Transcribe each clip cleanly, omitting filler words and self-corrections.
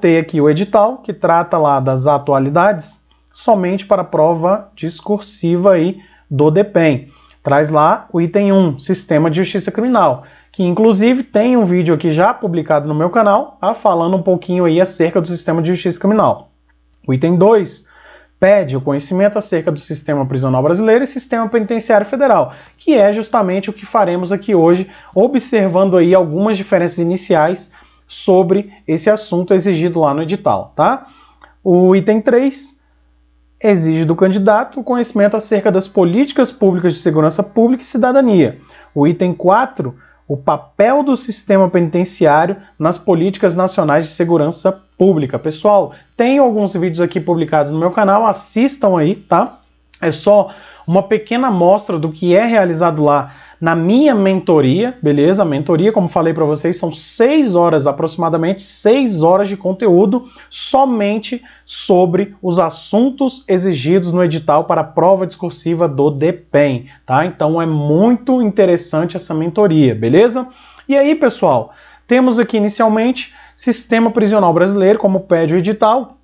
Tem aqui o edital, que trata lá das atualidades, somente para a prova discursiva aí do DEPEN. Traz lá o item 1, Sistema de Justiça Criminal, que inclusive tem um vídeo aqui já publicado no meu canal, falando um pouquinho aí acerca do Sistema de Justiça Criminal. O item 2 pede o conhecimento acerca do Sistema Prisional Brasileiro e Sistema Penitenciário Federal, que é justamente o que faremos aqui hoje, observando aí algumas diferenças iniciais sobre esse assunto exigido lá no edital, tá? O item 3 exige do candidato o conhecimento acerca das políticas públicas de segurança pública e cidadania. O item 4, o papel do sistema penitenciário nas políticas nacionais de segurança pública. Pessoal, tem alguns vídeos aqui publicados no meu canal, assistam aí, tá? É só uma pequena amostra do que é realizado lá na minha mentoria, beleza? A mentoria, como falei para vocês, são 6 horas, aproximadamente 6 horas de conteúdo somente sobre os assuntos exigidos no edital para a prova discursiva do DEPEN, tá? Então é muito interessante essa mentoria, beleza? E aí, pessoal, temos aqui inicialmente Sistema Prisional Brasileiro, como pede o edital.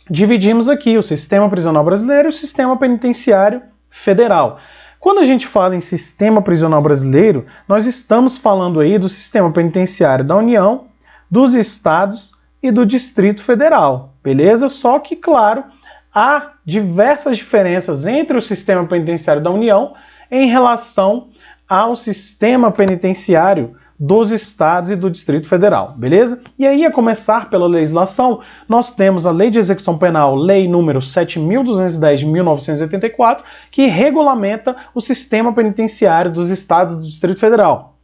Dividimos aqui o Sistema Prisional Brasileiro e o Sistema Penitenciário Federal. Quando a gente fala em Sistema Prisional Brasileiro, nós estamos falando aí do Sistema Penitenciário da União, dos Estados e do Distrito Federal, beleza? Só que, claro, há diversas diferenças entre o Sistema Penitenciário da União em relação ao Sistema Penitenciário dos Estados e do Distrito Federal, beleza? E aí, a começar pela legislação, nós temos a Lei de Execução Penal, Lei número 7.210 de 1984, que regulamenta o sistema penitenciário dos Estados e do Distrito Federal.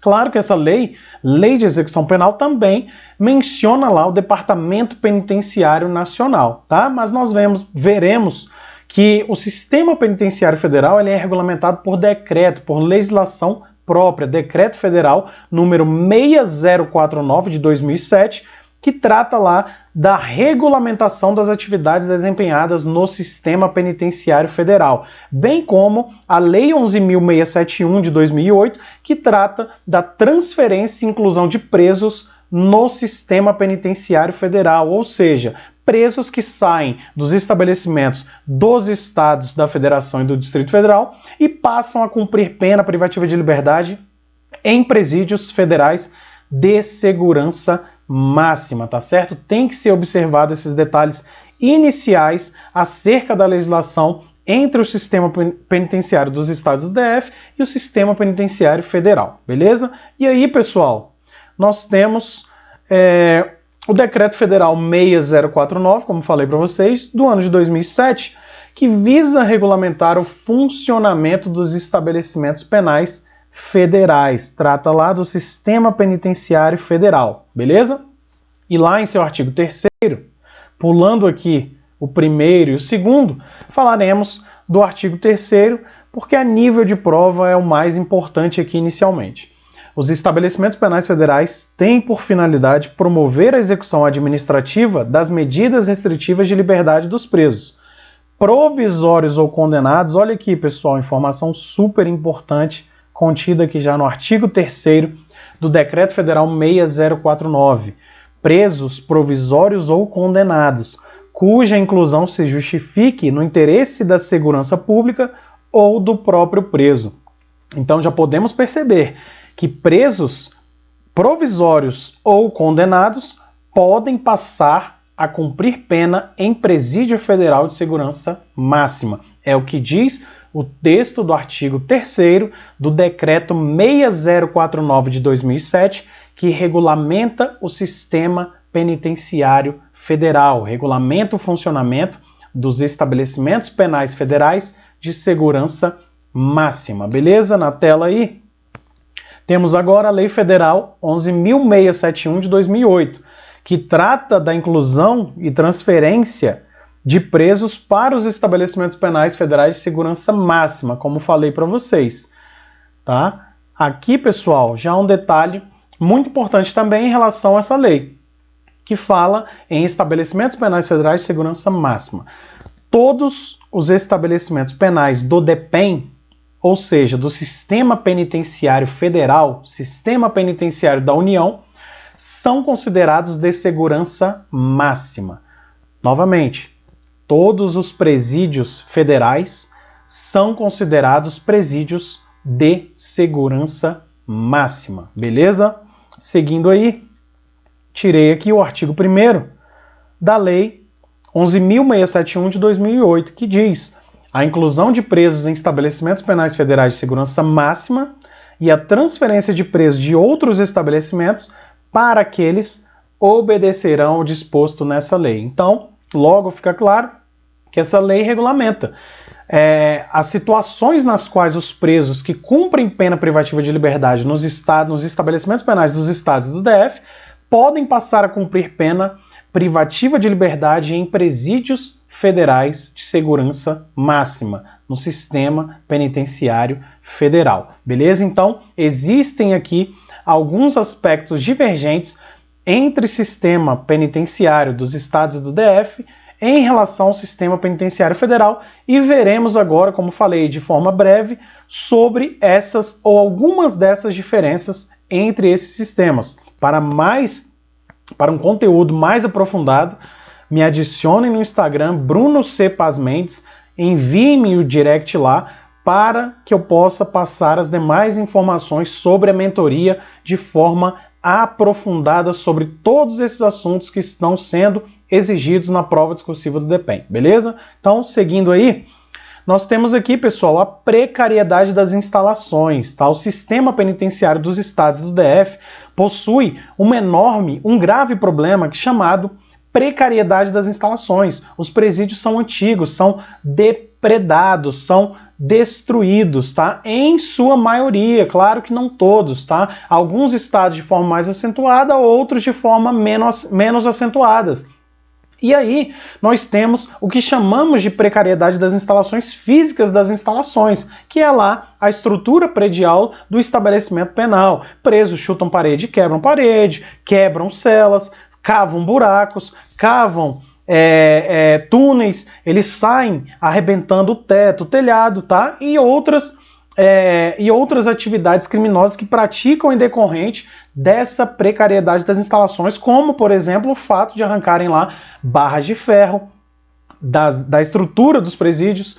Claro que essa lei de execução penal, também menciona lá o Departamento Penitenciário Nacional, tá? Mas nós veremos que o sistema penitenciário federal ele é regulamentado por decreto, por legislação própria, Decreto Federal número 6049 de 2007, que trata lá da regulamentação das atividades desempenhadas no Sistema Penitenciário Federal, bem como a Lei 11.671 de 2008, que trata da transferência e inclusão de presos no Sistema Penitenciário Federal, ou seja, presos que saem dos estabelecimentos dos estados da Federação e do Distrito Federal e passam a cumprir pena privativa de liberdade em presídios federais de segurança máxima, tá certo? Tem que ser observado esses detalhes iniciais acerca da legislação entre o sistema penitenciário dos estados do DF e o sistema penitenciário federal, beleza? E aí, pessoal, nós temos o Decreto Federal 6049, como falei para vocês, do ano de 2007, que visa regulamentar o funcionamento dos estabelecimentos penais federais. Trata lá do Sistema Penitenciário Federal, beleza? E lá em seu artigo 3º, pulando aqui o 1º e o 2º, falaremos do artigo 3º, porque a nível de prova é o mais importante aqui inicialmente. Os estabelecimentos penais federais têm por finalidade promover a execução administrativa das medidas restritivas de liberdade dos presos, provisórios ou condenados. Olha aqui, pessoal, informação super importante contida aqui já no artigo 3º do Decreto Federal 6049. Presos, provisórios ou condenados, cuja inclusão se justifique no interesse da segurança pública ou do próprio preso. Então já podemos perceber que presos, provisórios ou condenados podem passar a cumprir pena em presídio federal de segurança máxima. É o que diz o texto do artigo 3º do Decreto 6049 de 2007, que regulamenta o sistema penitenciário federal, regulamenta o funcionamento dos estabelecimentos penais federais de segurança máxima. Beleza? Na tela aí. Temos agora a Lei Federal 11.671 de 2008, que trata da inclusão e transferência de presos para os estabelecimentos penais federais de segurança máxima, como falei para vocês, tá? Aqui, pessoal, já um detalhe muito importante também em relação a essa lei, que fala em estabelecimentos penais federais de segurança máxima. Todos os estabelecimentos penais do DEPEN, ou seja, do Sistema Penitenciário Federal, Sistema Penitenciário da União, são considerados de segurança máxima. Novamente, todos os presídios federais são considerados presídios de segurança máxima, beleza? Seguindo aí, tirei aqui o artigo 1º da Lei 11.671 de 2008, que diz a inclusão de presos em estabelecimentos penais federais de segurança máxima e a transferência de presos de outros estabelecimentos para aqueles obedecerão ao disposto nessa lei. Então, logo fica claro que essa lei regulamenta as situações nas quais os presos que cumprem pena privativa de liberdade nos estabelecimentos penais dos estados e do DF podem passar a cumprir pena privativa de liberdade em presídios federais de segurança máxima, no sistema penitenciário federal. Beleza? Então, existem aqui alguns aspectos divergentes entre o sistema penitenciário dos estados e do DF em relação ao sistema penitenciário federal e veremos agora, como falei de forma breve, sobre essas ou algumas dessas diferenças entre esses sistemas. Para um conteúdo mais aprofundado, me adicionem no Instagram, Bruno C. Paz Mendes, envie-me o direct lá para que eu possa passar as demais informações sobre a mentoria de forma aprofundada sobre todos esses assuntos que estão sendo exigidos na prova discursiva do DEPEN, beleza? Então, seguindo aí, nós temos aqui, pessoal, a precariedade das instalações, tá? O sistema penitenciário dos estados do DF possui um grave problema chamado precariedade das instalações. Os presídios são antigos, são depredados, são destruídos, tá? Em sua maioria, claro que não todos, tá? Alguns estados de forma mais acentuada, outros de forma menos acentuadas. E aí, nós temos o que chamamos de precariedade das instalações físicas das instalações, que é lá a estrutura predial do estabelecimento penal. Presos chutam parede, quebram celas, cavam buracos, cavam túneis, eles saem arrebentando o teto, o telhado, tá? E outras atividades criminosas que praticam em decorrente dessa precariedade das instalações, como, por exemplo, o fato de arrancarem lá barras de ferro da estrutura dos presídios,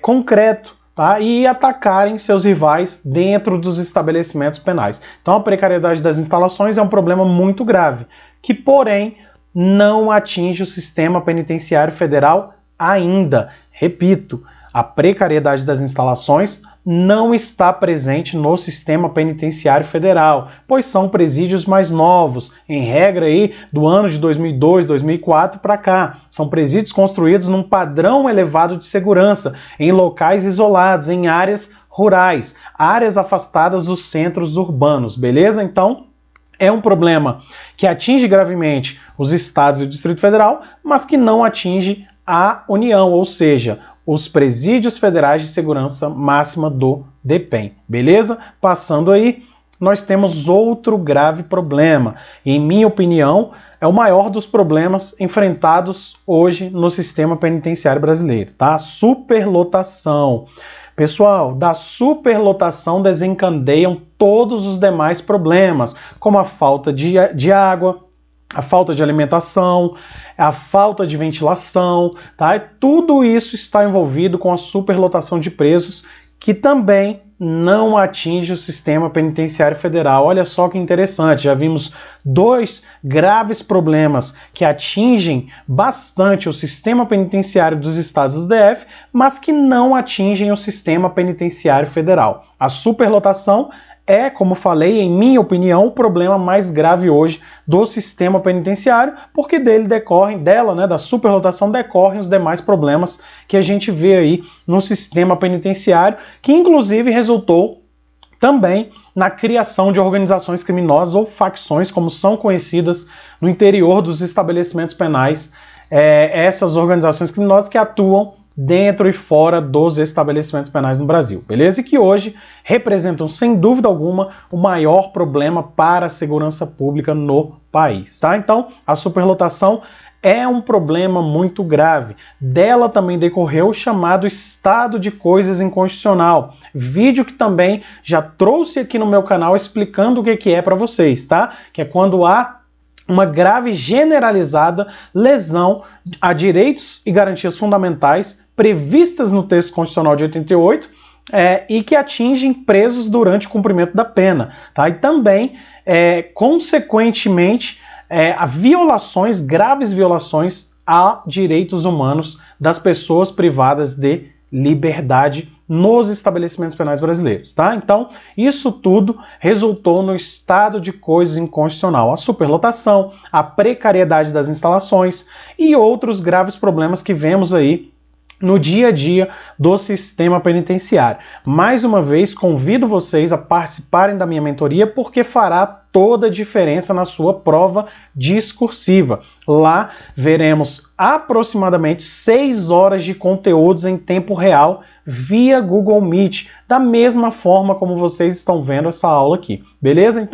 concreto, tá? E atacarem seus rivais dentro dos estabelecimentos penais. Então a precariedade das instalações é um problema muito grave, que, porém, não atinge o sistema penitenciário federal ainda. Repito, a precariedade das instalações não está presente no sistema penitenciário federal, pois são presídios mais novos, em regra aí do ano de 2002, 2004 para cá. São presídios construídos num padrão elevado de segurança, em locais isolados, em áreas rurais, áreas afastadas dos centros urbanos, beleza? Então, é um problema que atinge gravemente os estados e o Distrito Federal, mas que não atinge a União, ou seja, os presídios federais de segurança máxima do DEPEN, beleza? Passando aí, nós temos outro grave problema. Em minha opinião, é o maior dos problemas enfrentados hoje no sistema penitenciário brasileiro, tá? Superlotação. Pessoal, da superlotação desencadeiam todos os demais problemas, como a falta de água, a falta de alimentação, a falta de ventilação, tá? E tudo isso está envolvido com a superlotação de presos, que também não atinge o sistema penitenciário federal. Olha só que interessante, já vimos dois graves problemas que atingem bastante o sistema penitenciário dos estados do DF, mas que não atingem o sistema penitenciário federal. A superlotação é, como falei, em minha opinião, o problema mais grave hoje do sistema penitenciário, porque da superlotação decorrem os demais problemas que a gente vê aí no sistema penitenciário, que inclusive resultou também na criação de organizações criminosas ou facções, como são conhecidas no interior dos estabelecimentos penais, essas organizações criminosas que atuam dentro e fora dos estabelecimentos penais no Brasil, beleza? E que hoje representam, sem dúvida alguma, o maior problema para a segurança pública no país, tá? Então, a superlotação é um problema muito grave. Dela também decorreu o chamado estado de coisas inconstitucional. Vídeo que também já trouxe aqui no meu canal explicando o que é para vocês, tá? Que é quando há uma grave generalizada lesão a direitos e garantias fundamentais previstas no texto constitucional de 88 e que atingem presos durante o cumprimento da pena, tá? E também, consequentemente, a violações, graves violações a direitos humanos das pessoas privadas de liberdade nos estabelecimentos penais brasileiros, tá? Então, isso tudo resultou no estado de coisas inconstitucional, a superlotação, a precariedade das instalações e outros graves problemas que vemos aí no dia a dia do sistema penitenciário. Mais uma vez, convido vocês a participarem da minha mentoria porque fará toda a diferença na sua prova discursiva. Lá veremos aproximadamente 6 horas de conteúdos em tempo real via Google Meet, da mesma forma como vocês estão vendo essa aula aqui, beleza? Então,